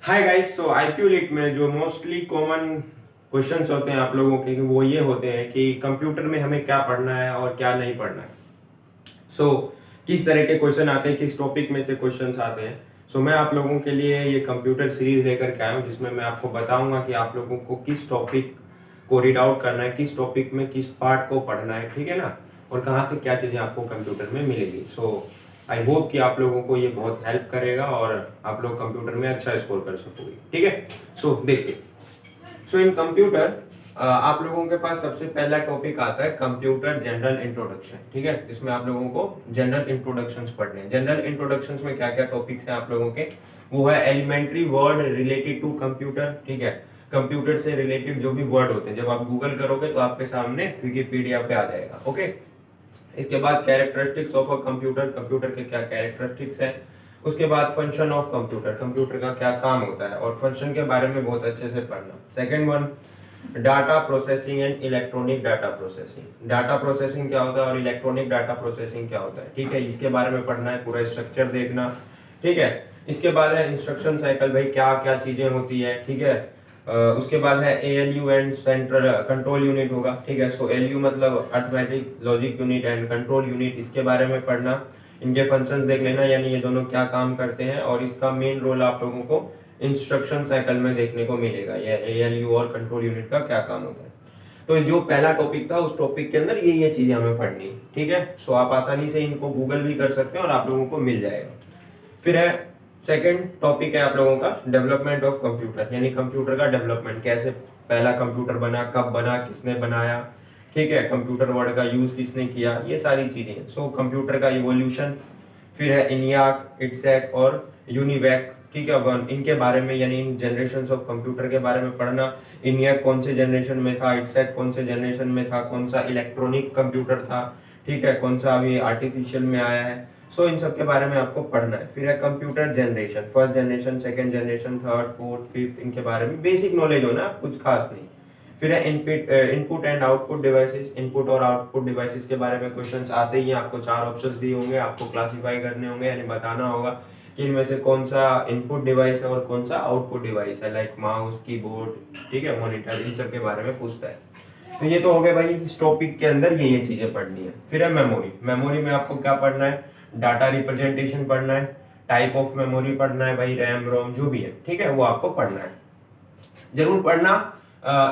Hi guys, सो IPU लीट में जो mostly common questions होते हैं आप लोगों के, वो ये होते हैं कि कंप्यूटर में हमें क्या पढ़ना है और क्या नहीं पढ़ना है। किस तरह के क्वेश्चन आते हैं, किस टॉपिक में से क्वेश्चंस आते हैं। मैं आप लोगों के लिए ये कंप्यूटर सीरीज लेकर के आया हूँ, जिसमें मैं आपको बताऊंगा कि आप लोगों को किस टॉपिक को रीड आउट करना है, किस टॉपिक में किस पार्ट को पढ़ना है, ठीक है ना, और कहाँ से क्या चीज़ें आपको कंप्यूटर में मिलेगी। आई होप कि आप लोगों को ये बहुत हेल्प करेगा और आप लोग कंप्यूटर में अच्छा स्कोर कर सकोगे, ठीक है। देखिए, इन कंप्यूटर आप लोगों के पास सबसे पहला टॉपिक आता है कंप्यूटर जनरल इंट्रोडक्शन, ठीक है। इसमें आप लोगों को जनरल इंट्रोडक्शंस पढ़ने हैं। जनरल इंट्रोडक्शंस में क्या क्या टॉपिक्स हैं आप लोगों के, वो है elementary word related to computer, ठीक है। कंप्यूटर से रिलेटेड जो भी वर्ड होते हैं, जब आप गूगल करोगे तो आपके सामने विकिपीडिया पे आ जाएगा, ओके। इसके बाद characteristics of a computer, computer के क्या कैरेक्टरिस्टिक्स है। उसके बाद फंक्शन ऑफ कंप्यूटर, कंप्यूटर का क्या काम होता है, और फंक्शन के बारे में बहुत अच्छे से पढ़ना। Second one, data processing and electronic data processing. Data processing क्या होता है और इलेक्ट्रॉनिक डाटा प्रोसेसिंग क्या होता है, ठीक है, इसके बारे में पढ़ना है, पूरा स्ट्रक्चर देखना, ठीक है। इसके बाद है इंस्ट्रक्शन साइकिल, भाई क्या क्या चीजें होती है, ठीक है। उसके बाद है ALU and central control unit होगा, ठीक है। एलयू मतलब arithmetic logic unit and control unit, इसके बारे में पढ़ना, इनके फंक्शंस देख लेना, यानी ये दोनों क्या काम करते हैं, और इसका मेन रोल आप लोगों को इंस्ट्रक्शन साइकिल में देखने को मिलेगा, ये एएलयू और कंट्रोल यूनिट का क्या काम होता है। तो जो पहला टॉपिक था, उस टॉपिक के अंदर ये चीजें हमें पढ़नी है, ठीक है। आप आसानी से इनको गूगल भी कर सकते हैं और आप लोगों को मिल जाएगा। फिर है सेकंड टॉपिक है आप लोगों का डेवलपमेंट ऑफ कंप्यूटर, यानी कंप्यूटर का डेवलपमेंट, कैसे पहला कंप्यूटर बना, कब बना, किसने बनाया, ठीक है, कंप्यूटर वर्ड का यूज किसने किया, ये सारी चीजें। कंप्यूटर का इवोल्यूशन। फिर है इनियाक, इट्सैक और यूनिवैक, ठीक है। अब इनके बारे में, यानी इन जनरेशन ऑफ कंप्यूटर के बारे में पढ़ना। इनियाक कौन से जनरेशन में था, इट्सैक कौन से जनरेशन में था, कौन सा इलेक्ट्रॉनिक कंप्यूटर था, ठीक है, कौन सा अभी आर्टिफिशियल में आया है। इन सब के बारे में आपको पढ़ना है। फिर है computer generation, first generation, second generation, third, fourth, fifth, इनके बारे में बेसिक नॉलेज हो ना, कुछ खास नहीं। फिर है input and output devices, input और आउटपुट डिवाइसेस के बारे में क्वेश्चंस आते ही हैं। आपको 4 ऑप्शंस दिए होंगे, आपको क्लासिफाई करने होंगे, यानी बताना होगा कि इनमें से कौन सा इनपुट डिवाइस है और कौन सा आउटपुट डिवाइस है, लाइक माउस, कीबोर्ड, ठीक है, मॉनिटर, इन सब के बारे में पूछता है। तो ये तो हो गए भाई, इस टॉपिक के अंदर ये चीजें पढ़नी है। फिर है मेमोरी, मेमोरी में आपको क्या पढ़ना है, डाटा रिप्रेजेंटेशन पढ़ना है, टाइप ऑफ मेमोरी पढ़ना है, भाई रैम रोम जो भी है, ठीक है, वो आपको पढ़ना है, जरूर पढ़ना।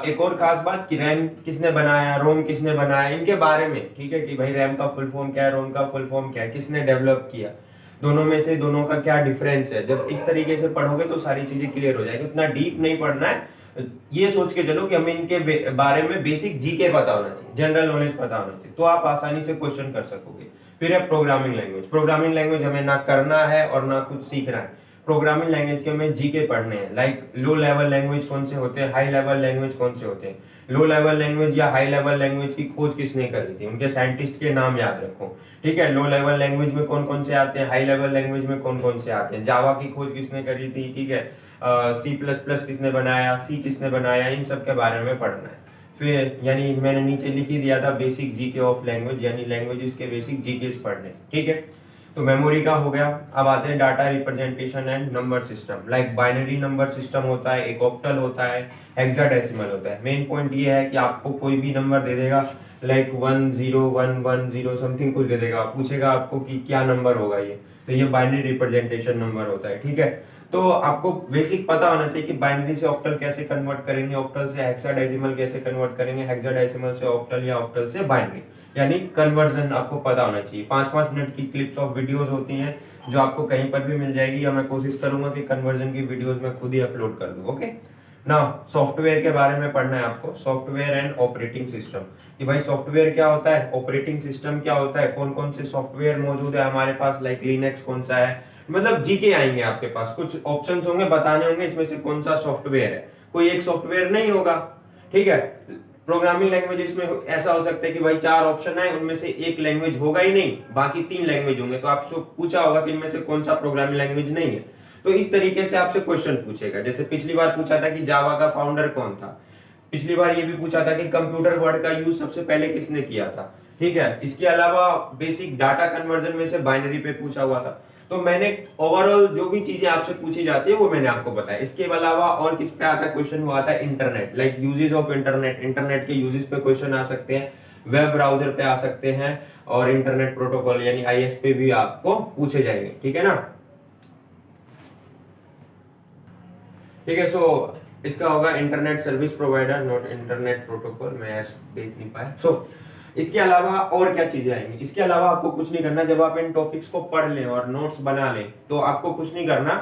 एक और खास बात कि रैम किसने बनाया, रोम किसने बनाया, इनके बारे में, ठीक है, कि भाई रैम का फुल फॉर्म क्या है, रोम का फुल फॉर्म क्या है, किसने डेवलप किया, दोनों में से दोनों का क्या डिफरेंस है। जब इस तरीके से पढ़ोगे तो सारी चीजें क्लियर हो जाएगी। उतना डीप नहीं पढ़ना है, ये सोच के चलो कि हमें इनके बारे में बेसिक जीके पता होना चाहिए, जनरल नॉलेज पता होना चाहिए, तो आप आसानी से क्वेश्चन कर सकोगे। फिर है प्रोग्रामिंग लैंग्वेज, प्रोग्रामिंग लैंग्वेज हमें ना करना है और ना कुछ सीखना है। प्रोग्रामिंग लैंग्वेज के हमें जीके पढ़ने हैं, लाइक लो लेवल लैंग्वेज कौन से होते हैं, हाई लेवल लैंग्वेज कौन से होते हैं। लो लेवल लैंग्वेज या हाई लेवल लैंग्वेज की खोज किसने करी थी, उनके साइंटिस्ट के नाम याद रखो, ठीक है। लो लेवल लैंग्वेज में कौन कौन से आते हैं, हाई लेवल लैंग्वेज में कौन कौन से आते हैं, जावा की खोज किसने करी थी, ठीक है, सी प्लस प्लस किसने बनाया, सी किसने बनाया, इन सब के बारे में पढ़ना है। फिर यानी मैंने नीचे लिख ही दिया था बेसिक जीके ऑफ लैंग्वेज, यानी लैंग्वेजेस के बेसिक जीके पढ़ने, ठीक है। तो मेमोरी का हो गया। अब आते हैं data representation and number system, like binary number system होता है, एक ऑक्टल होता है, हेक्साडेसिमल होता है। मेन पॉइंट ये है कि आपको कोई भी नंबर दे देगा, लाइक 10110 समथिंग कुछ दे देगा, पूछेगा आपको कि क्या नंबर होगा ये, तो ये बाइनरी रिप्रेजेंटेशन नंबर होता है, ठीक है। तो आपको बेसिक पता होना चाहिए कि बाइनरी से ऑक्टल कैसे कन्वर्ट करेंगे, ऑक्टल से हेक्साडेसिमल कैसे कन्वर्ट करेंगे, हेक्साडेसिमल से ऑक्टल या ऑक्टल से बाइनरी, यानी कन्वर्जन आपको पता होना चाहिए। 5-5 मिनट की क्लिप्स ऑफ वीडियोस होती हैं जो आपको कहीं पर भी मिल जाएगी, या मैं कोशिश करूंगा कि कन्वर्जन की वीडियोस मैं खुद ही अपलोड कर दूं, ओके ना। सॉफ्टवेयर के बारे में पढ़ना है आपको, सॉफ्टवेयर एंड ऑपरेटिंग सिस्टम, कि भाई सॉफ्टवेयर क्या होता है, ऑपरेटिंग सिस्टम क्या होता है, कौन कौन से सॉफ्टवेयर मौजूद है हमारे पास, लाइक लिनक्स कौन सा है, मतलब जीके आएंगे आपके पास, कुछ ऑप्शंस होंगे, बताने होंगे इसमें से कौन सा सॉफ्टवेयर है, कोई एक सॉफ्टवेयर नहीं होगा, ठीक है। प्रोग्रामिंग लैंग्वेज में ऐसा हो सकता है कि भाई 4 ऑप्शन है, उनमें से एक लैंग्वेज होगा ही नहीं, बाकी 3 लैंग्वेज होंगे, तो आपसे पूछा होगा कि इनमें से कौन सा प्रोग्रामिंग लैंग्वेज नहीं है। तो इस तरीके से आपसे क्वेश्चन पूछेगा। जैसे पिछली बार पूछा था कि जावा का फाउंडर कौन था, पिछली बार ये भी पूछा था कि कंप्यूटर वर्ड का यूज सबसे पहले किसने किया था, ठीक है। इसके अलावा बेसिक डाटा कन्वर्जन में से बाइनरी पे पूछा हुआ था। तो मैंने ओवरऑल जो भी चीजें आपसे पूछी जाती है वो मैंने आपको बताया। इसके अलावा और किस पे आता है क्वेश्चन, वो आता है internet, like uses of internet, internet के यूजेस पे क्वेश्चन आ सकते हैं, वेब ब्राउजर पे आ सकते हैं, और इंटरनेट प्रोटोकॉल यानी आईएस पे भी आपको पूछे जाएंगे, ठीक है ना। ठीक है, सो इसका होगा internet service provider, not internet protocol, मैं देख नहीं पाया। सो इसके अलावा और क्या चीजें आएंगी, इसके अलावा आपको कुछ नहीं करना। जब आप इन टॉपिक्स को पढ़ लें और नोट्स बना लें तो आपको कुछ नहीं करना,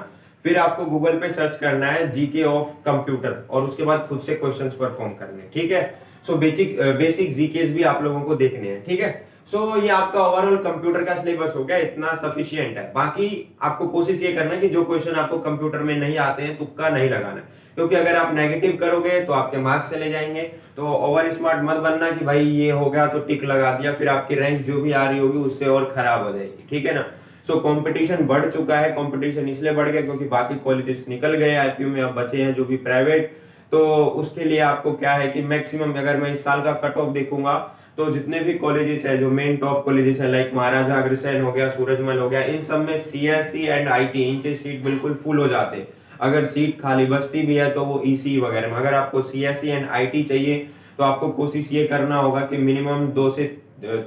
फिर आपको गूगल पे सर्च करना है जीके ऑफ कंप्यूटर, और उसके बाद खुद से क्वेश्चंस परफॉर्म करने, ठीक है। सो बेसिक जीकेस भी आप लोगों को देखने हैं, ठीक है। सो ये आपका ओवरऑल कंप्यूटर का सिलेबस हो गया, इतना सफिशियंट है। बाकी आपको कोशिश ये करना है कि जो क्वेश्चन आपको कंप्यूटर में नहीं आते हैं तुक्का नहीं लगाना है, क्योंकि अगर आप नेगेटिव करोगे तो आपके मार्क्स चले जाएंगे। तो ओवर स्मार्ट मत बनना कि भाई ये हो गया तो टिक लगा दिया, फिर आपकी रैंक जो भी आ रही होगी उससे और खराब हो जाएगी, ठीक है ना। सो कंपटीशन बढ़ चुका है, कंपटीशन इसलिए बढ़ गया क्योंकि बाकी कॉलेजेस निकल गए आईपीयू में, अब बचे हैं जो भी प्राइवेट। तो उसके लिए आपको क्या है कि मैक्सिमम अगर मैं इस साल का कट ऑफ देखूंगा तो जितने भी कॉलेजेस है, जो मेन टॉप कॉलेजेस है, लाइक महाराजा अग्रसेन हो गया, सूरजमल हो गया, इन सब में सीएससी एंड आईटी इनके सीट बिल्कुल फुल हो जाते हैं। अगर सीट खाली बचती भी है तो वो ईसी वगैरह में। अगर आपको सीएससी एंड आईटी चाहिए तो आपको कोशिश ये करना होगा कि मिनिमम 2 से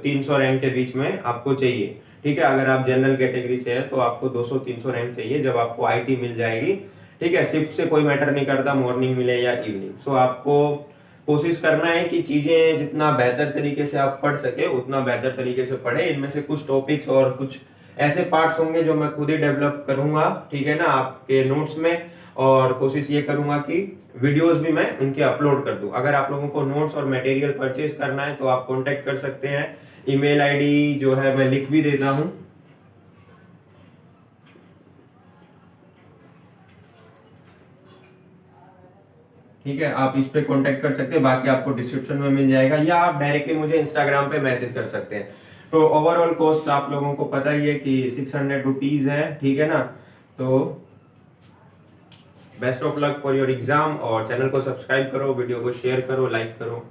300 रैंक के बीच में आपको चाहिए, ठीक है। अगर आप जनरल कैटेगरी से है तो आपको 200-300 रैंक चाहिए जब आपको आईटी मिल जाएगी, ठीक है। शिफ्ट से कोई मैटर नहीं करता, मॉर्निंग मिले या इवनिंग। सो आपको कोशिश करना है कि चीजें जितना बेहतर तरीके से आप पढ़ सके उतना बेहतर तरीके से पढ़े। इनमें से कुछ टॉपिक्स और कुछ ऐसे पार्ट्स होंगे जो मैं खुद ही डेवलप करूंगा, ठीक है ना, आपके नोट्स में। और कोशिश ये करूंगा कि वीडियोस भी मैं उनके अपलोड कर दूं। अगर आप लोगों को नोट्स और मटेरियल परचेज करना है तो आप कांटेक्ट कर सकते हैं। ईमेल आईडी जो है मैं लिख भी देता हूं, ठीक है। आप इस पे कांटेक्ट कर सकते हैं, बाकी आपको डिस्क्रिप्शन में मिल जाएगा, या आप डायरेक्टली मुझे इंस्टाग्राम पे मैसेज कर सकते हैं। तो ओवरऑल कॉस्ट आप लोगों को पता ही है कि 600 रुपीज है, ठीक है ना। तो best of luck for your exam, और चैनल को सब्सक्राइब करो, वीडियो को शेयर करो, लाइक करो।